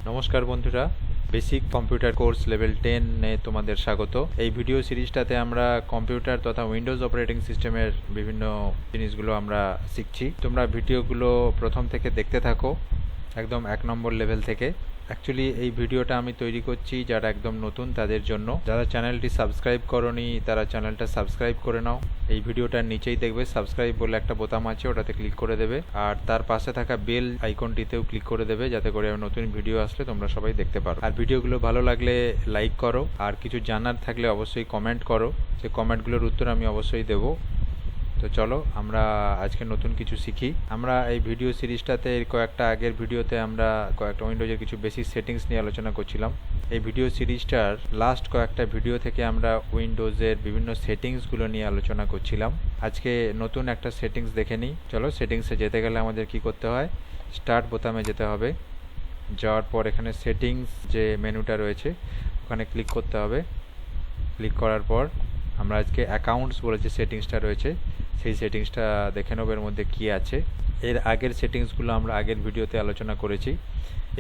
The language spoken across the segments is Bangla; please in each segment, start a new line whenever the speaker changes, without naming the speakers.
নমস্কার বন্ধুরা, বেসিক কম্পিউটার কোর্স লেভেল 10 এ তোমাদের স্বাগত। এই ভিডিও সিরিজটাতে আমরা কম্পিউটার তথা উইন্ডোজ অপারেটিং সিস্টেমের বিভিন্ন জিনিসগুলো আমরা শিখছি। তোমরা ভিডিওগুলো প্রথম থেকে দেখতে থাকো, একদম 1 নম্বর লেভেল থেকে। অ্যাকচুয়ালি এই ভিডিওটা আমি তৈরি করছি যারা একদম নতুন তাদের জন্য। যারা চ্যানেলটি সাবস্ক্রাইব করোনি তারা চ্যানেলটা সাবস্ক্রাইব করে নাও। এই ভিডিওটার নিচেই দেখবে সাবস্ক্রাইব বলে একটা বোতাম আছে, ওটাতে ক্লিক করে দেবে, আর তার পাশে থাকা বেল আইকনটিতেও ক্লিক করে দেবে, যাতে করে নতুন ভিডিও আসলে তোমরা সবাই দেখতে পারো। আর ভিডিওগুলো ভালো লাগলে লাইক করো, আর কিছু জানার থাকলে অবশ্যই কমেন্ট করো, সেই কমেন্টগুলোর উত্তর আমি অবশ্যই দেবো। তো চলো আমরা আজকে নতুন কিছু শিখি। আমরা এই ভিডিও সিরিজটাতে কয়েকটা আগের ভিডিওতে আমরা কয়েকটা উইন্ডোজের কিছু বেসিক সেটিংস নিয়ে আলোচনা করছিলাম। এই ভিডিও সিরিজটার লাস্ট কয়েকটা ভিডিও থেকে আমরা উইন্ডোজের বিভিন্ন সেটিংসগুলো নিয়ে আলোচনা করছিলাম। আজকে নতুন একটা সেটিংস দেখে নিই। চলো, সেটিংসে যেতে গেলে আমাদের কি করতে হয়, স্টার্ট বোতামে যেতে হবে। যাওয়ার পর এখানে সেটিংস যে মেনুটা রয়েছে ওখানে ক্লিক করতে হবে। ক্লিক করার পর আমরা আজকে অ্যাকাউন্টস বলে যে সেটিংসটা রয়েছে সেই সেটিংসটা দেখে নেব এর মধ্যে কী আছে। এর আগের সেটিংসগুলো আমরা আগের ভিডিওতে আলোচনা করেছি।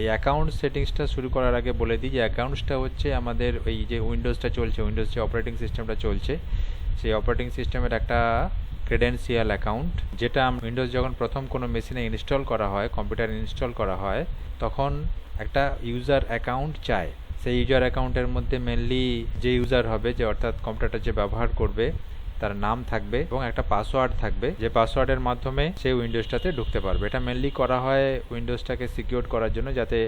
এই অ্যাকাউন্ট সেটিংসটা শুরু করার আগে বলে দিই যে অ্যাকাউন্টসটা হচ্ছে আমাদের ওই যে উইন্ডোজটা চলছে, উইন্ডোজ যে অপারেটিং সিস্টেমটা চলছে সেই অপারেটিং সিস্টেমের একটা ক্রেডেন্সিয়াল অ্যাকাউন্ট, যেটা উইন্ডোজ যখন প্রথম কোনো মেশিনে ইনস্টল করা হয়, কম্পিউটারে ইনস্টল করা হয়, তখন একটা ইউজার অ্যাকাউন্ট চায়। সেই ইউজার অ্যাকাউন্টের মধ্যে মেনলি যে ইউজার হবে, যে অর্থাৎ কম্পিউটারটা যে ব্যবহার করবে, তার নাম থাকবে এবং একটা পাসওয়ার্ড থাকবে, যে পাসওয়ার্ডের মাধ্যমে সেই উইন্ডোজটাতে ঢুকতে পারবে। এটা মেনলি করা হয় উইন্ডোজটাকে সিকিউর করার জন্য, যাতে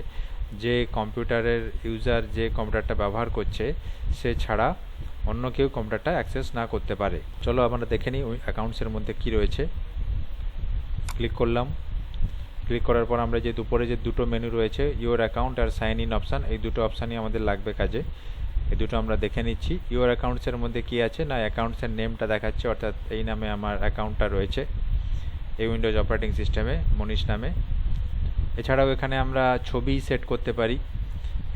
যে কম্পিউটারের ইউজার যে কম্পিউটারটা ব্যবহার করছে সে ছাড়া অন্য কেউ কম্পিউটারটা অ্যাক্সেস না করতে পারে। চলো আমরা দেখে নিই অ্যাকাউন্টসের মধ্যে কি রয়েছে। ক্লিক করলাম। ক্লিক করার পর আমরা যে উপরে যে দুটো মেনু রয়েছে, ইওর অ্যাকাউন্ট আর সাইন ইন অপশান, এই দুটো অপশানই আমাদের লাগবে কাজে। এই দুটো আমরা দেখে নিচ্ছি। ইওর অ্যাকাউন্টসের মধ্যে কি আছে না, অ্যাকাউন্টসের নেমটা দেখাচ্ছে, অর্থাৎ এই নামে আমার অ্যাকাউন্টটা রয়েছে এই উইন্ডোজ অপারেটিং সিস্টেমে, মনীষ নামে। এছাড়াও এখানে আমরা ছবি সেট করতে পারি।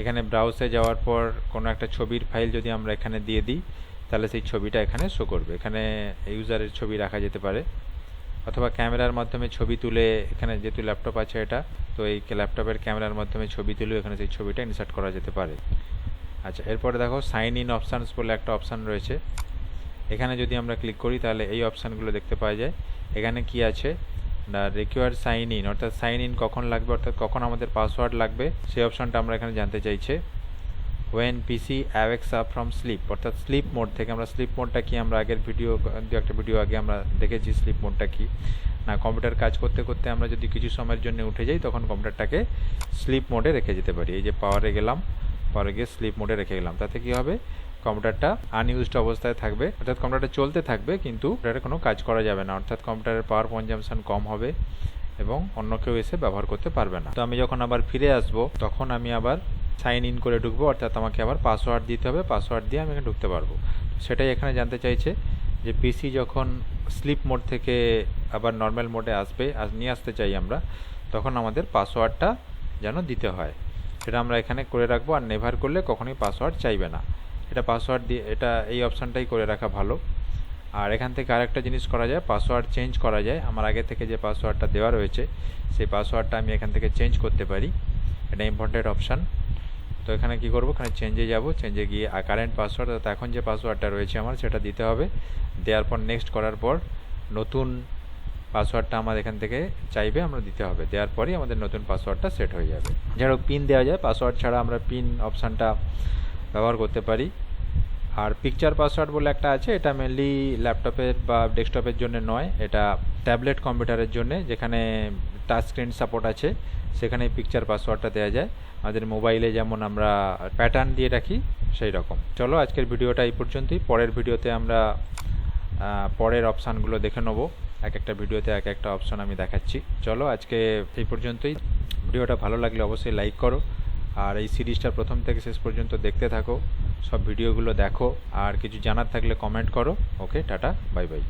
এখানে ব্রাউজে যাওয়ার পর কোনো একটা ছবির ফাইল যদি আমরা এখানে দিয়ে দিই, তাহলে সেই ছবিটা এখানে শো করবে। এখানে ইউজারের ছবি রাখা যেতে পারে, অথবা ক্যামেরার মাধ্যমে ছবি তুলে, এখানে যেহেতু ল্যাপটপ আছে এটা, তো এই ল্যাপটপের ক্যামেরার মাধ্যমে ছবি তুলে এখানে সেই ছবিটা ইনসার্ট করা যেতে পারে। আচ্ছা, এরপরে দেখো সাইন ইন অপশানস বলে একটা অপশান রয়েছে। এখানে যদি আমরা ক্লিক করি তাহলে এই অপশানগুলো দেখতে পাওয়া যায়। এখানে কি আছে না, রিকোয়ার সাইন ইন, অর্থাৎ সাইন ইন কখন লাগবে, অর্থাৎ কখন আমাদের পাসওয়ার্ড লাগবে, সেই অপশানটা আমরা এখানে জানতে চাইছে। When PC awakes up from sleep, অর্থাৎ স্লিপ মোড থেকে। আমরা স্লিপ মোডটা কি আমরা আগের একটা ভিডিও আগে আমরা দেখেছি স্লিপ মোডটা কি না, কম্পিউটার কাজ করতে করতে আমরা যদি কিছু সময়ের জন্য উঠে যাই তখন কম্পিউটারটাকে স্লিপ মোডে রেখে যেতে পারি। এই যে পাওয়ারে গেলাম, পাওয়ারে গিয়ে স্লিপ মোডে রেখে গেলাম, তাতে কি হবে, কম্পিউটারটা আনইউজড অবস্থায় থাকবে, অর্থাৎ কম্পিউটারটা চলতে থাকবে কিন্তু এটার কোনো কাজ করা যাবে না, অর্থাৎ কম্পিউটারের পাওয়ার কনজাম্পশন কম হবে এবং অন্য কেউ এসে ব্যবহার করতে পারবে না। তো আমি যখন আবার ফিরে আসব তখন আমি আবার সাইন ইন করে ঢুকবো, অর্থাৎ আমাকে আবার পাসওয়ার্ড দিতে হবে, পাসওয়ার্ড দিয়ে আমি এখানে ঢুকতে পারবো। সেটাই এখানে জানতে চাইছে যে পিসি যখন স্লিপ মোড থেকে আবার নর্মাল মোডে আসবে, নিয়ে আসতে চাই আমরা, তখন আমাদের পাসওয়ার্ডটা যেন দিতে হয়, সেটা আমরা এখানে করে রাখবো। আর নেভার করলে কখনোই পাসওয়ার্ড চাইবে না, এটা পাসওয়ার্ড দিয়ে, এটা এই অপশানটাই করে রাখা ভালো। আর এখান থেকে আরেকটা জিনিস করা যায়, পাসওয়ার্ড চেঞ্জ করা যায়। আমার আগে থেকে যে পাসওয়ার্ডটা দেওয়া রয়েছে সেই পাসওয়ার্ডটা আমি এখান থেকে চেঞ্জ করতে পারি, এটা ইম্পর্টেন্ট অপশান। তো এখানে কি করব, এখানে চেঞ্জে যাব, চেঞ্জে গিয়ে কারেন্ট পাসওয়ার্ড, অর্থাৎ এখন যে পাসওয়ার্ডটা রয়েছে আমার সেটা দিতে হবে। দেওয়ার পর নেক্সট করার পর নতুন পাসওয়ার্ডটা আমার এখান থেকে চাইবে, আমরা দিতে হবে। দেওয়ার পরেই আমাদের নতুন পাসওয়ার্ডটা সেট হয়ে যাবে। যারা পিন দেওয়া যায়, পাসওয়ার্ড ছাড়া আমরা পিন অপশানটা ব্যবহার করতে পারি। আর পিকচার পাসওয়ার্ড বলে একটা আছে, এটা মেনলি ল্যাপটপের বা ডেস্কটপের জন্য নয়, এটা ট্যাবলেট কম্পিউটারের জন্য, যেখানে টাচ স্ক্রিন সাপোর্ট আছে সেখানে পিকচার পাসওয়ার্ডটা দেওয়া যায়। আমাদের মোবাইলে যেমন আমরা প্যাটার্ন দিয়ে রাখি সেই রকম। চলো আজকের ভিডিওটা এই পর্যন্তই। পরের ভিডিওতে আমরা পরের অপশানগুলো দেখে নেব, এক একটা ভিডিওতে এক একটা অপশান আমি দেখাচ্ছি। চলো আজকে এই পর্যন্তই। ভিডিওটা ভালো লাগলে অবশ্যই লাইক করো, আর এই সিরিজটা প্রথম থেকে শেষ পর্যন্ত দেখতে থাকো, সব ভিডিওগুলো দেখো, আর কিছু জানার থাকলে কমেন্ট করো। ওকে, টাটা, বাই বাই।